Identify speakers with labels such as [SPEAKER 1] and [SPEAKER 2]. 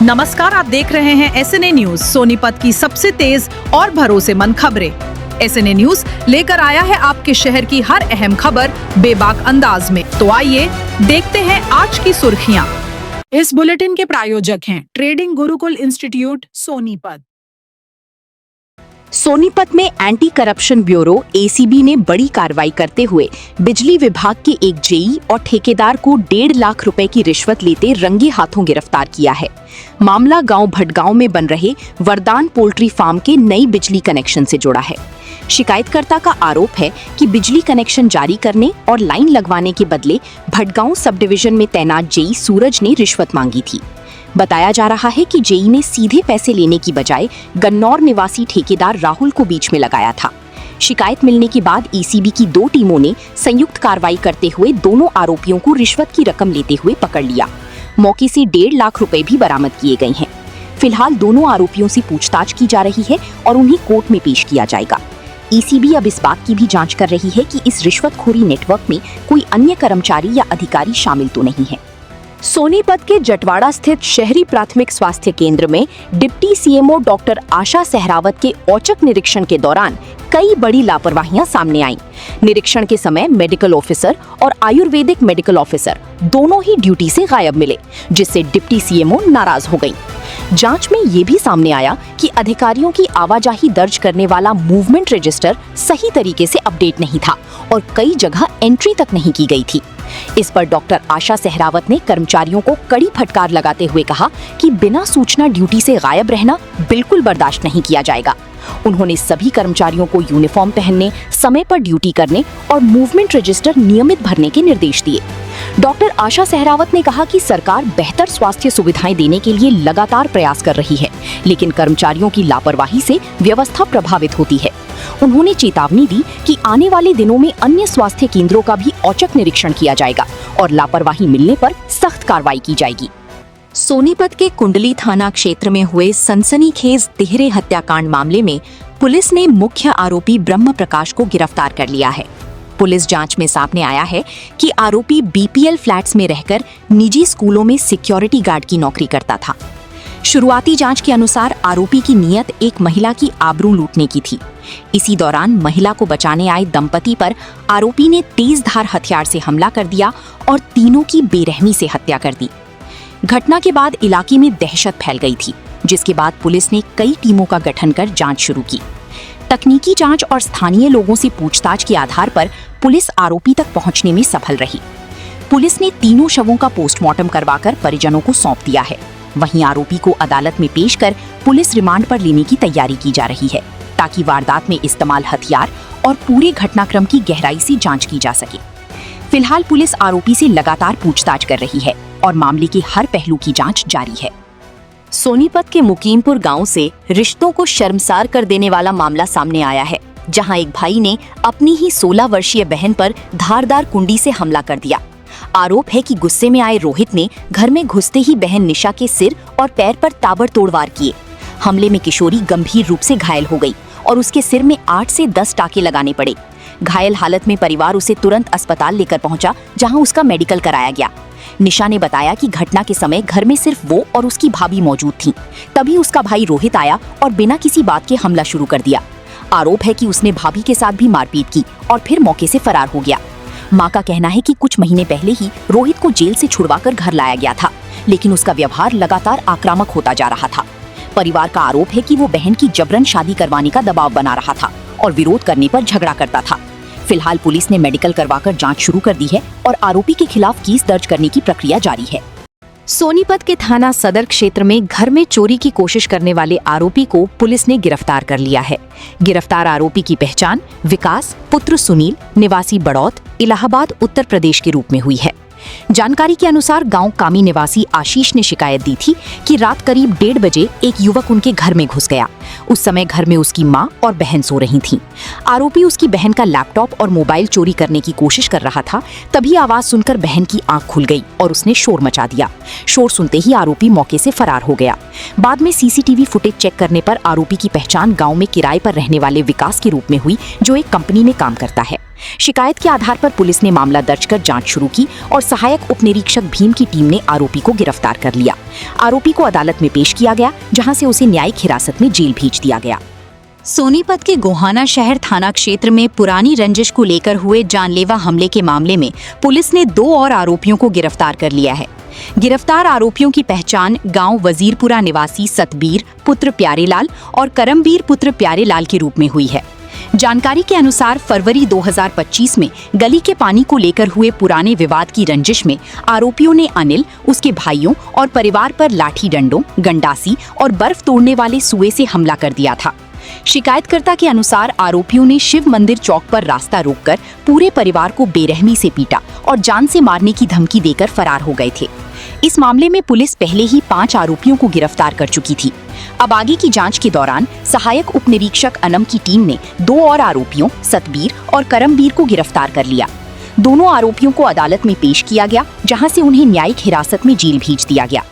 [SPEAKER 1] नमस्कार, आप देख रहे हैं एसएनए न्यूज, सोनीपत की सबसे तेज और भरोसेमंद खबरें। एसएनए न्यूज लेकर आया है आपके शहर की हर अहम खबर बेबाक अंदाज में। तो आइए देखते हैं आज की सुर्खियां। इस बुलेटिन के प्रायोजक हैं ट्रेडिंग गुरुकुल इंस्टीट्यूट सोनीपत।
[SPEAKER 2] सोनीपत में एंटी करप्शन ब्यूरो एसीबी ने बड़ी कार्रवाई करते हुए बिजली विभाग के एक जेई और ठेकेदार को 1.5 लाख रुपए की रिश्वत लेते रंगे हाथों गिरफ्तार किया है। मामला गांव भटगांव में बन रहे वरदान पोल्ट्री फार्म के नई बिजली कनेक्शन से जुड़ा है। शिकायतकर्ता का आरोप है कि बिजली कनेक्शन जारी करने और लाइन लगवाने के बदले भटगांव सब डिवीजन में तैनात जेई सूरज ने रिश्वत मांगी थी। बताया जा रहा है कि जेई ने सीधे पैसे लेने की बजाय गन्नौर निवासी ठेकेदार राहुल को बीच में लगाया था। शिकायत मिलने के बाद एसीबी की 2 टीमों ने संयुक्त कार्रवाई करते हुए दोनों आरोपियों को रिश्वत की रकम लेते हुए पकड़ लिया। मौके से 1.5 लाख रुपए भी बरामद किए गए हैं। फिलहाल दोनों आरोपियों से पूछताछ की जा रही है और उन्हें कोर्ट में पेश किया जाएगा। एसीबी अब इस बात की भी जांच कर रही है कि इस रिश्वतखोरी नेटवर्क में कोई अन्य कर्मचारी या अधिकारी शामिल तो नहीं है। सोनीपत के जटवाड़ा स्थित शहरी प्राथमिक स्वास्थ्य केंद्र में डिप्टी सीएमओ डॉक्टर आशा सहरावत के औचक निरीक्षण के दौरान कई बड़ी लापरवाहियां सामने आईं। निरीक्षण के समय मेडिकल ऑफिसर और आयुर्वेदिक मेडिकल ऑफिसर दोनों ही ड्यूटी से गायब मिले, जिससे डिप्टी सीएमओ नाराज हो गईं। जांच में ये भी सामने आया कि अधिकारियों की आवाजाही दर्ज करने वाला मूवमेंट रजिस्टर सही तरीके से अपडेट नहीं था और कई जगह एंट्री तक नहीं की गई थी। इस पर डॉक्टर आशा सहरावत ने कर्मचारियों को कड़ी फटकार लगाते हुए कहा कि बिना सूचना ड्यूटी से गायब रहना बिल्कुल बर्दाश्त नहीं किया जाएगा। उन्होंने सभी कर्मचारियों को यूनिफॉर्म पहनने, समय पर ड्यूटी करने और मूवमेंट रजिस्टर नियमित भरने के निर्देश दिए। डॉक्टर आशा सहरावत ने कहा कि सरकार बेहतर स्वास्थ्य सुविधाएं देने के लिए लगातार प्रयास कर रही है, लेकिन कर्मचारियों की लापरवाही से व्यवस्था प्रभावित होती है। उन्होंने चेतावनी दी कि आने वाले दिनों में अन्य स्वास्थ्य केंद्रों का भी औचक निरीक्षण किया जाएगा और लापरवाही मिलने पर सख्त कार्रवाई की जाएगी। सोनीपत के कुंडली थाना क्षेत्र में हुए सनसनीखेज तिहरे हत्याकांड मामले में पुलिस ने मुख्य आरोपी ब्रह्म प्रकाश को गिरफ्तार कर लिया है। पुलिस जांच में सामने आया है कि आरोपी बीपीएल फ्लैट्स में रहकर निजी स्कूलों में सिक्योरिटी गार्ड की नौकरी करता था। शुरुआती जांच के अनुसार आरोपी की नीयत एक महिला की आबरू लूटने की थी। इसी दौरान महिला को बचाने आए दंपति पर आरोपी ने तेजधार हथियार से हमला कर दिया और तीनों की बेरहमी से हत्या कर दी। घटना के बाद इलाके में दहशत फैल गई थी, जिसके बाद पुलिस ने कई टीमों का गठन कर जांच शुरू की। तकनीकी जांच और स्थानीय लोगों से पूछताछ के आधार पर पुलिस आरोपी तक पहुंचने में सफल रही। पुलिस ने तीनों शवों का पोस्टमार्टम करवाकर परिजनों को सौंप दिया है। वहीं आरोपी को अदालत में पेश कर पुलिस रिमांड पर लेने की तैयारी की जा रही है, ताकि वारदात में इस्तेमाल हथियार और पूरे घटनाक्रम की गहराई से जांच की जा सके। फिलहाल पुलिस आरोपी से लगातार पूछताछ कर रही है और मामले के हर पहलू की जांच जारी है। सोनीपत के मुकीमपुर गांव से रिश्तों को शर्मसार कर देने वाला मामला सामने आया है, जहां एक भाई ने अपनी ही 16 वर्षीय बहन पर धारदार कुंडी से हमला कर दिया। आरोप है कि गुस्से में आए रोहित ने घर में घुसते ही बहन निशा के सिर और पैर पर ताबड़तोड़ वार किए। हमले में किशोरी गंभीर रूप से घायल हो गई और उसके सिर में 8 से 10 टाके लगाने पड़े। घायल हालत में परिवार उसे तुरंत अस्पताल लेकर पहुंचा, जहां उसका मेडिकल कराया गया। निशा ने बताया कि घटना के समय घर में सिर्फ वो और उसकी भाभी मौजूद थीं। तभी उसका भाई रोहित आया और बिना किसी बात के हमला शुरू कर दिया। आरोप है कि उसने भाभी के साथ भी मारपीट की और फिर मौके से फरार हो गया। मां का कहना है कि कुछ महीने पहले ही रोहित को जेल से छुड़वाकर घर लाया गया था, लेकिन उसका व्यवहार लगातार आक्रामक होता जा रहा था। परिवार का आरोप है कि वो बहन की जबरन शादी करवाने का दबाव बना रहा था और विरोध करने पर झगड़ा करता था। फिलहाल पुलिस ने मेडिकल करवाकर जांच शुरू कर दी है और आरोपी के खिलाफ केस दर्ज करने की प्रक्रिया जारी है। सोनीपत के थाना सदर क्षेत्र में घर में चोरी की कोशिश करने वाले आरोपी को पुलिस ने गिरफ्तार कर लिया है। गिरफ्तार आरोपी की पहचान विकास पुत्र सुनील निवासी बड़ौत इलाहाबाद उत्तर प्रदेश के रूप में हुई है। जानकारी के अनुसार गांव कामी निवासी आशीष ने शिकायत दी थी कि रात करीब 1:30 बजे एक युवक उनके घर में घुस गया। उस समय घर में उसकी मां और बहन सो रही थीं। आरोपी उसकी बहन का लैपटॉप और मोबाइल चोरी करने की कोशिश कर रहा था। तभी आवाज सुनकर बहन की आंख खुल गई और उसने शोर मचा दिया। शोर सुनते ही आरोपी मौके से फरार हो गया। बाद में सीसीटीवी फुटेज चेक करने पर आरोपी की पहचान गाँव में किराए पर रहने वाले विकास के रूप में हुई, जो एक कंपनी में काम करता है। शिकायत के आधार पर पुलिस ने मामला दर्ज कर जांच शुरू की और सहायक उप निरीक्षक भीम की टीम ने आरोपी को गिरफ्तार कर लिया। आरोपी को अदालत में पेश किया गया, जहां से उसे न्यायिक हिरासत में जेल भेज दिया गया।
[SPEAKER 3] सोनीपत के गोहाना शहर थाना क्षेत्र में पुरानी रंजिश को लेकर हुए जानलेवा हमले के मामले में पुलिस ने 2 और आरोपियों को गिरफ्तार कर लिया है। गिरफ्तार आरोपियों की पहचान गांव वजीरपुरा निवासी सतबीर पुत्र प्यारेलाल और करमबीर पुत्र प्यारेलाल के रूप में हुई है। जानकारी के अनुसार फरवरी 2025 में गली के पानी को लेकर हुए पुराने विवाद की रंजिश में आरोपियों ने अनिल, उसके भाइयों और परिवार पर लाठी डंडों, गंडासी और बर्फ तोड़ने वाले सुए से हमला कर दिया था। शिकायतकर्ता के अनुसार आरोपियों ने शिव मंदिर चौक पर रास्ता रोककर पूरे परिवार को बेरहमी से पीटा और जान से मारने की धमकी देकर फरार हो गए थे। इस मामले में पुलिस पहले ही 5 आरोपियों को गिरफ्तार कर चुकी थी। अब आगे की जांच के दौरान सहायक उप निरीक्षक अनम की टीम ने 2 और आरोपियों सतबीर और करमबीर को गिरफ्तार कर लिया। दोनों आरोपियों को अदालत में पेश किया गया, जहां से उन्हें न्यायिक हिरासत में जेल भेज दिया गया।